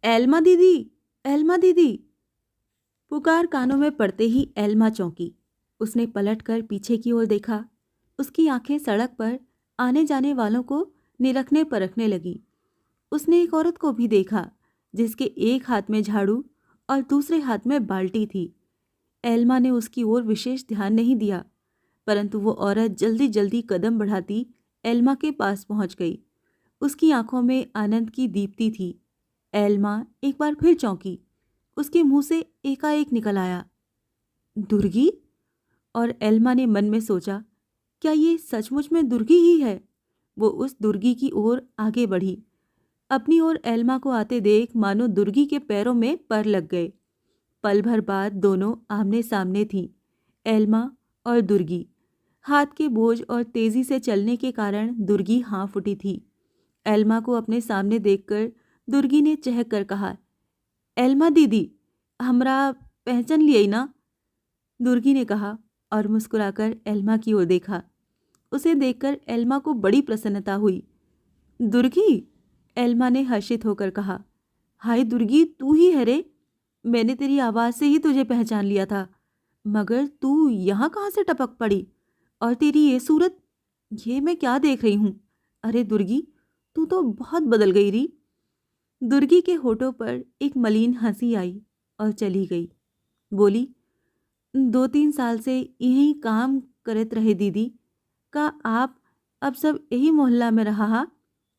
Elma दीदी, Elma दीदी। पुकार कानों में पड़ते ही एल्मा चौंकी। उसने पलटकर पीछे की ओर देखा। उसकी आंखें सड़क पर आने जाने वालों को निरखने परखने लगी। उसने एक औरत को भी देखा जिसके एक हाथ में झाड़ू और दूसरे हाथ में बाल्टी थी। एल्मा ने उसकी ओर विशेष ध्यान नहीं दिया, परंतु वो औरत जल्दी जल्दी कदम बढ़ाती एल्मा के पास पहुंच गई। उसकी आंखों में आनंद की दीप्ति थी। एल्मा एक बार फिर चौंकी। उसके मुंह से एकाएक निकल आया, दुर्गी। और एल्मा ने मन में सोचा, क्या ये सचमुच में दुर्गी ही है? वो उस दुर्गी की ओर आगे बढ़ी। अपनी ओर एल्मा को आते देख मानो दुर्गी के पैरों में पर लग गए। पल भर बाद दोनों आमने सामने थीं, एल्मा और दुर्गी। हाथ के बोझ और तेजी से चलने के कारण दुर्गी हाँफ उठी थी। एल्मा को अपने सामने देखकर दुर्गी ने चहक कर कहा, एल्मा दीदी, हमरा पहचान लिये ना? दुर्गी ने कहा और मुस्कुराकर एल्मा की ओर देखा। उसे देखकर एल्मा को बड़ी प्रसन्नता हुई। दुर्गी, एल्मा ने हर्षित होकर कहा, हाय दुर्गी, तू ही है रे। मैंने तेरी आवाज़ से ही तुझे पहचान लिया था, मगर तू यहाँ कहाँ से टपक पड़ी? और तेरी ये सूरत, ये मैं क्या देख रही हूँ? अरे दुर्गी, तू तो बहुत बदल गई री। दुर्गी के होठों पर एक मलिन हंसी आई और चली गई। बोली, 2-3 साल से यहीं काम करत रहे दीदी। का आप अब सब यही मोहल्ला में रहा हा?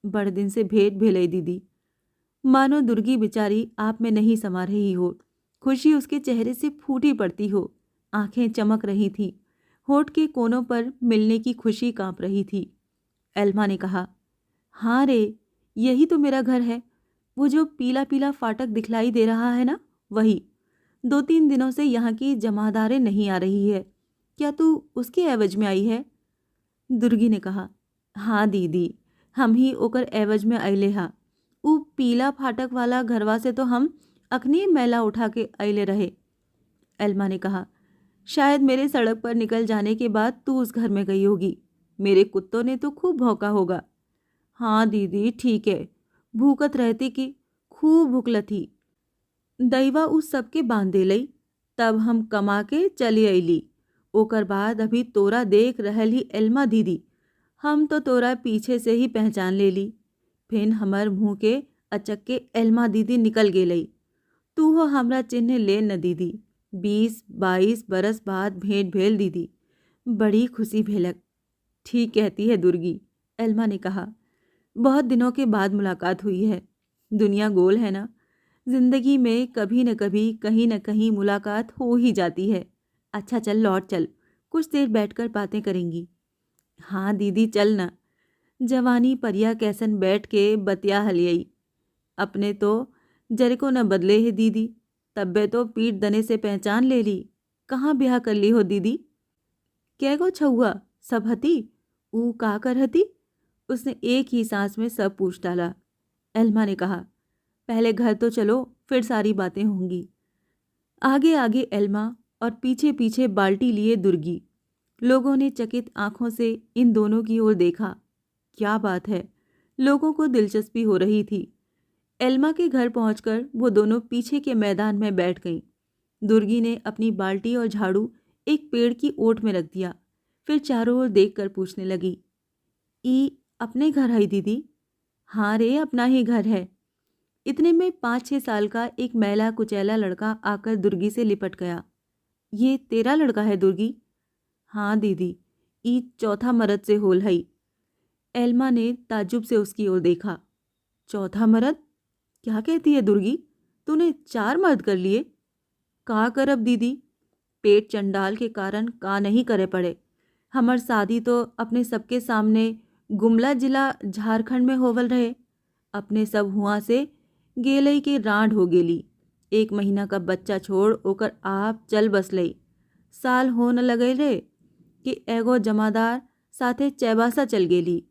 बड़ दिन से भेंट भेलई दीदी। मानो दुर्गी बेचारी आप में नहीं समा रही हो। खुशी उसके चेहरे से फूटी पड़ती हो। आंखें चमक रही थीं। होठ के कोनों पर मिलने की खुशी कांप रही थी। एल्मा ने कहा, हाँ रे, यही तो मेरा घर है। वो जो पीला पीला फाटक दिखलाई दे रहा है ना, वही। 2-3 दिनों से यहाँ की जमादारें नहीं आ रही है। क्या तू उसके एवज में आई है? दुर्गी ने कहा, हाँ दीदी, हम ही ओकर एवज में अइले हा। ऊ पीला फाटक वाला घरवा से तो हम अखनी मैला उठा के अइले रहे। एल्मा ने कहा, शायद मेरे सड़क पर निकल जाने के बाद तू उस घर में गई होगी। मेरे कुत्तों ने तो खूब भौंका होगा। हाँ दीदी, ठीक है। भूकत रहती कि खूब भूकल थी। दैवा उस सबके बांधे लई, तब हम कमा के चली अइली। ओकर बाद अभी तोरा देख रहल ही एल्मा दीदी, हम तो तोरा पीछे से ही पहचान ले ली। फिर हमर मुँह के अचक्के एल्मा दीदी निकल गेलई। तू हो हमरा चिन्ह ले न दीदी। 20-22 बरस बाद भेंट भेल दीदी। बड़ी खुशी भेलक। ठीक कहती है दुर्गी, एल्मा ने कहा। बहुत दिनों के बाद मुलाकात हुई है। दुनिया गोल है ना, जिंदगी में कभी न कभी कहीं न कहीं मुलाकात हो ही जाती है। अच्छा चल, लौट चल, कुछ देर बैठकर बातें करेंगी। हाँ दीदी, चल ना। जवानी परिया कैसन बैठ के बतिया हलियई। अपने तो जरे को न बदले है दीदी। तब्बे तो पीठ दने से पहचान ले ली। कहाँ ब्याह कर ली हो दीदी? कै गो छहुआ, सब हती? ऊ का कर हती? उसने एक ही सांस में सब पूछ डाला। एल्मा ने कहा, पहले घर तो चलो, फिर सारी बातें होंगी। आगे आगे एल्मा और पीछे पीछे बाल्टी लिए दुर्गी। लोगों ने चकित आंखों से इन दोनों की ओर देखा। क्या बात है, लोगों को दिलचस्पी हो रही थी। एल्मा के घर पहुंचकर वो दोनों पीछे के मैदान में बैठ गईं। दुर्गी ने अपनी बाल्टी और झाड़ू एक पेड़ की ओट में रख दिया। फिर चारों ओर देखकर पूछने लगी, ई अपने घर है दीदी? हाँ रे, अपना ही घर है। इतने में 5-6 साल का एक मैला कुचैला लड़का आकर दुर्गी से लिपट गया। ये तेरा लड़का है दुर्गी? हाँ दीदी, ई चौथा मर्द से होल हई। एल्मा ने ताज्जुब से उसकी ओर देखा। चौथा मर्द? क्या कहती है दुर्गी? तूने 4 मर्द कर लिए? का करब दीदी, पेट चंडाल के कारण का नहीं करे पड़े। हमर शादी तो अपने सबके सामने गुमला जिला झारखंड में होवल रहे। अपने सब हुआ से गेलई के रांड हो गेली। 1 महीना का बच्चा छोड़ ओकर आप चल बसलई। साल हो न लगई रे कि एगो जमादार साथे चैबासा चल गेली।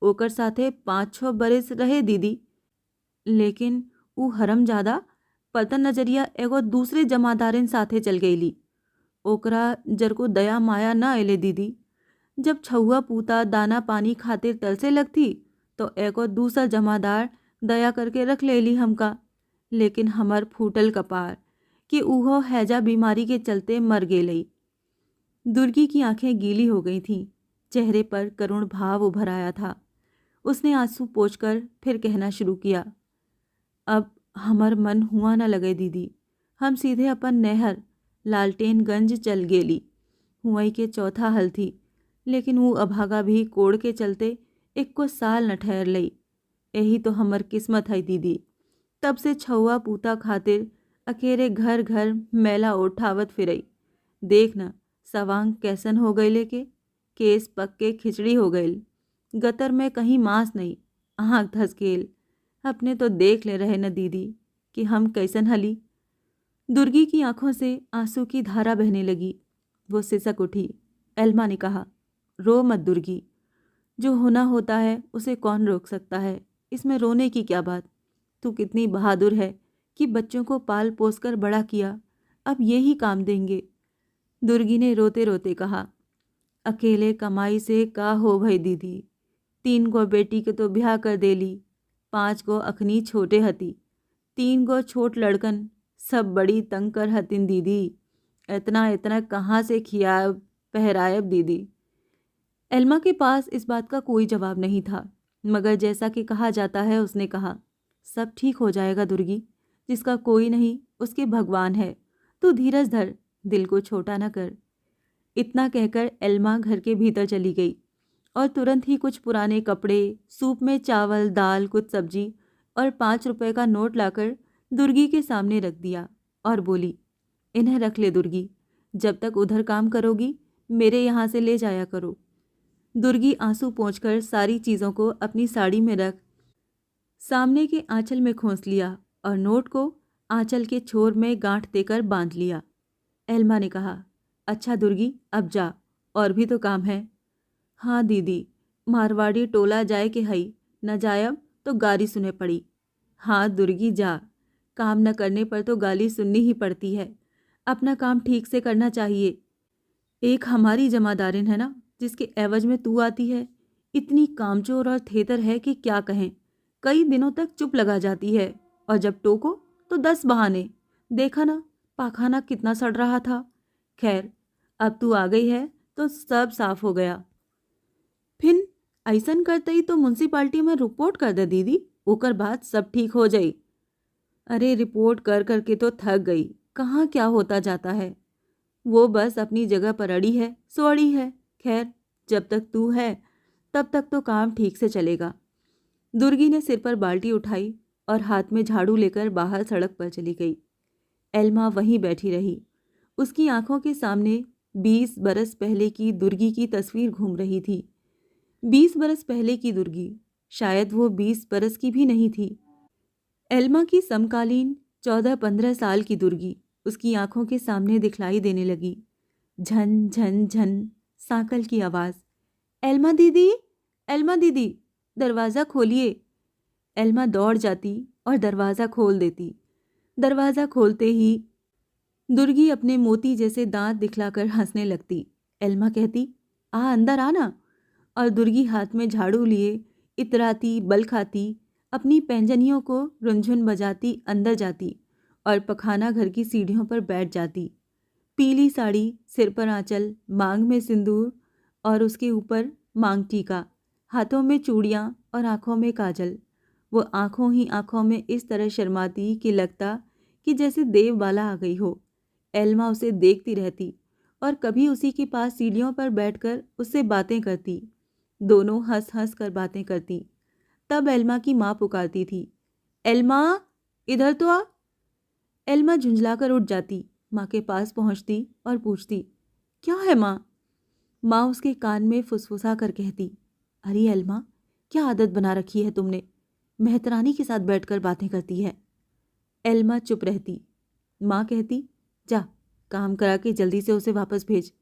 ओकर साथे 5-6 बरिस रहे दीदी। लेकिन ऊ हरमजादा पतन नजरिया एगो दूसरे जमादारन साथे चल गईली। ओकरा जर को दया माया न अले दीदी। जब छहुआ पूता दाना पानी खातिर तरसे लगती तो एगो दूसर जमादार दया करके रख लेली हमका। लेकिन हमर फूटल कपार कि उहो हैजा बीमारी के चलते मर गेलई। दुर्गी की आंखें गीली हो गई थीं, चेहरे पर करुण भाव उभर आया था। उसने आंसू पोंछकर फिर कहना शुरू किया, अब हमर मन हुआ न लगे दीदी, हम सीधे अपन नहर लालटेनगंज चल गेली। हुआई के चौथा हल थी, लेकिन वो अभागा भी कोड़ के चलते एको साल न ठहर लई। यही तो हमर किस्मत है दीदी। तब से छुआ पूता खातिर अकेले घर घर मैला उठावत फिरई। देख न सवांग कैसन हो गईले के, केस पक के खिचड़ी हो गईल, गतर में कहीं मांस नहीं, आँख धस गेल। अपने तो देख ले रहे न दीदी कि हम कैसन हली। दुर्गी की आंखों से आंसू की धारा बहने लगी। वो सिसक उठी। एल्मा ने कहा, रो मत दुर्गी, जो होना होता है उसे कौन रोक सकता है, इसमें रोने की क्या बात। तू कितनी बहादुर है कि बच्चों को पाल पोस कर बड़ा किया, अब यही काम देंगे। दुर्गी ने रोते रोते कहा, अकेले कमाई से का हो भई दीदी, 3 गो बेटी के तो ब्याह कर देली, 5 गो अखनी छोटे हती, 3 गो छोट लड़कन सब बड़ी तंग कर हतिन दीदी। इतना इतना कहाँ से खियाब पहरायब दीदी। एल्मा के पास इस बात का कोई जवाब नहीं था, मगर जैसा कि कहा जाता है उसने कहा, सब ठीक हो जाएगा दुर्गी, जिसका कोई नहीं उसके भगवान है, तू धीरज धर, दिल को छोटा न कर। इतना कहकर एल्मा घर के भीतर चली गई और तुरंत ही कुछ पुराने कपड़े, सूप में चावल, दाल, कुछ सब्जी और 5 रुपए का नोट लाकर दुर्गी के सामने रख दिया और बोली, इन्हें रख ले दुर्गी, जब तक उधर काम करोगी मेरे यहाँ से ले जाया करो। दुर्गी आंसू पोंछकर सारी चीज़ों को अपनी साड़ी में रख सामने के आंचल में खोंस लिया और नोट को आंचल के छोर में गांठ देकर बांध लिया। एल्मा ने कहा, अच्छा दुर्गी, अब जा, और भी तो काम है। हाँ दीदी, मारवाड़ी टोला जाए के हई, न जायब तो गाली सुने पड़ी। हाँ दुर्गी जा, काम न करने पर तो गाली सुननी ही पड़ती है, अपना काम ठीक से करना चाहिए। एक हमारी जमादारिन है ना, जिसके एवज में तू आती है, इतनी कामचोर और थेतर है कि क्या कहें। कई दिनों तक चुप लगा जाती है और जब टोको तो 10 बहाने। देखा ना पाखाना कितना सड़ रहा था। खैर अब तू आ गई है तो सब साफ हो गया। फिर ऐसन करते ही तो म्यूनसिपाल्टी में रिपोर्ट कर दे दीदी, ओकर बाद सब ठीक हो जाई। अरे रिपोर्ट कर करके तो थक गई, कहाँ क्या होता जाता है। वो बस अपनी जगह पर अड़ी है सो अड़ी है। खैर जब तक तू है तब तक तो काम ठीक से चलेगा। दुर्गी ने सिर पर बाल्टी उठाई और हाथ में झाड़ू लेकर बाहर सड़क पर चली गई। एल्मा वहीं बैठी रही। उसकी आंखों के सामने 20 बरस पहले की दुर्गी की तस्वीर घूम रही थी। 20 बरस पहले की दुर्गी, शायद वो 20 बरस की भी नहीं थी। एल्मा की समकालीन 14-15 साल की दुर्गी उसकी आंखों के सामने दिखलाई देने लगी। झन झन झन सांकल की आवाज़, एल्मा दीदी, एल्मा दीदी, दरवाज़ा खोलिए। एल्मा दौड़ जाती और दरवाज़ा खोल देती। दरवाज़ा खोलते ही दुर्गी अपने मोती जैसे दांत दिखलाकर हंसने लगती। एल्मा कहती, आ अंदर आना, और दुर्गी हाथ में झाड़ू लिए इतराती बल खाती अपनी पैंजनियों को रुनझुन बजाती अंदर जाती और पखाना घर की सीढ़ियों पर बैठ जाती। पीली साड़ी, सिर पर आंचल, मांग में सिंदूर और उसके ऊपर मांग टीका, हाथों में चूड़ियाँ और आँखों में काजल। वो आँखों ही आँखों में इस तरह शर्माती कि लगता कि जैसे देवबाला आ गई हो। एल्मा उसे देखती रहती और कभी उसी के पास सीढ़ियों पर बैठकर उससे बातें करती। दोनों हंस हंस कर बातें करती। तब एल्मा की माँ पुकारती थी, एल्मा इधर तो आ। एल्मा झुंझलाकर उठ जाती, माँ के पास पहुँचती और पूछती, क्या है माँ? माँ उसके कान में फुसफुसा कर कहती, अरे एल्मा, क्या आदत बना रखी है तुमने, मेहतरानी के साथ बैठकर बातें करती है। एल्मा चुप रहती। माँ कहती, जा काम करा के जल्दी से उसे वापस भेज।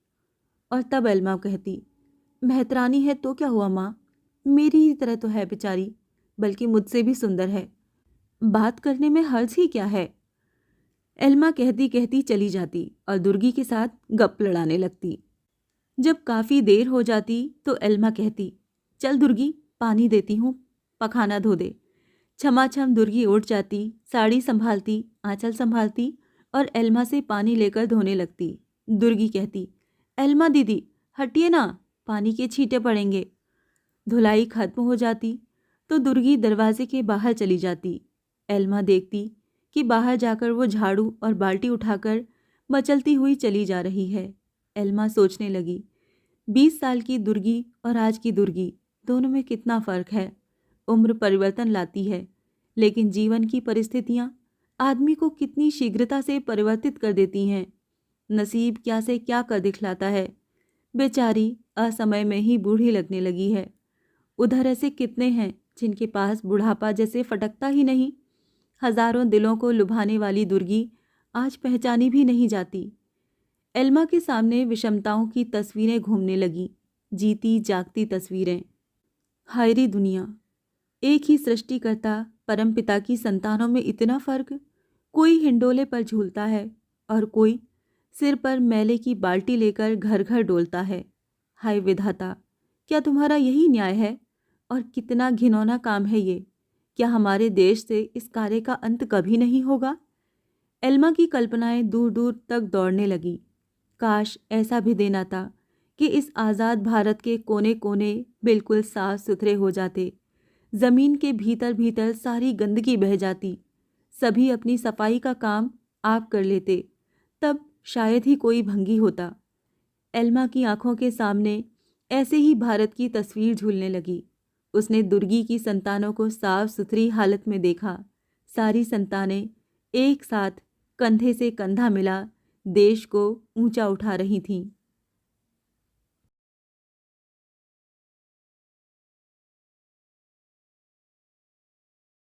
और तब एल्मा कहती, मेहतरानी है तो क्या हुआ माँ, मेरी ही तरह तो है बेचारी, बल्कि मुझसे भी सुंदर है, बात करने में हर्ज ही क्या है। एल्मा कहती कहती चली जाती और दुर्गी के साथ गप लड़ाने लगती। जब काफ़ी देर हो जाती तो एल्मा कहती, चल दुर्गी, पानी देती हूँ, पखाना धो दे। छमाछम दुर्गी उठ जाती, साड़ी संभालती, आंचल संभालती और एल्मा से पानी लेकर धोने लगती। दुर्गी कहती, एल्मा दीदी हटिए ना, पानी के छींटे पड़ेंगे। धुलाई खत्म हो जाती तो दुर्गी दरवाजे के बाहर चली जाती। एल्मा देखती कि बाहर जाकर वो झाड़ू और बाल्टी उठाकर मचलती हुई चली जा रही है। एल्मा सोचने लगी, 20 साल की दुर्गी और आज की दुर्गी दोनों में कितना फ़र्क है। उम्र परिवर्तन लाती है, लेकिन जीवन की परिस्थितियाँ आदमी को कितनी शीघ्रता से परिवर्तित कर देती हैं। नसीब क्या से क्या कर दिखलाता है। बेचारी असमय में ही बूढ़ी लगने लगी है। उधर ऐसे कितने हैं जिनके पास बुढ़ापा जैसे फटकता ही नहीं। हजारों दिलों को लुभाने वाली दुर्गी आज पहचानी भी नहीं जाती। एल्मा के सामने विषमताओं की तस्वीरें घूमने लगी, जीती जागती तस्वीरें। हायरी दुनिया, एक ही सृष्टिकर्ता परमपिता की संतानों में इतना फर्क। कोई हिंडोले पर झूलता है और कोई सिर पर मैले की बाल्टी लेकर घर घर डोलता है। हाय विधाता, क्या तुम्हारा यही न्याय है? और कितना घिनौना काम है ये। क्या हमारे देश से इस कार्य का अंत कभी नहीं होगा? एल्मा की कल्पनाएं दूर दूर तक दौड़ने लगी। काश ऐसा भी दिन आता कि इस आज़ाद भारत के कोने कोने बिल्कुल साफ सुथरे हो जाते। ज़मीन के भीतर भीतर सारी गंदगी बह जाती। सभी अपनी सफाई का काम आप कर लेते, तब शायद ही कोई भंगी होता। एल्मा की आंखों के सामने ऐसे ही भारत की तस्वीर झूलने लगी। उसने दुर्गी की संतानों को साफ सुथरी हालत में देखा। सारी संतानें एक साथ कंधे से कंधा मिला देश को ऊंचा उठा रही थीं।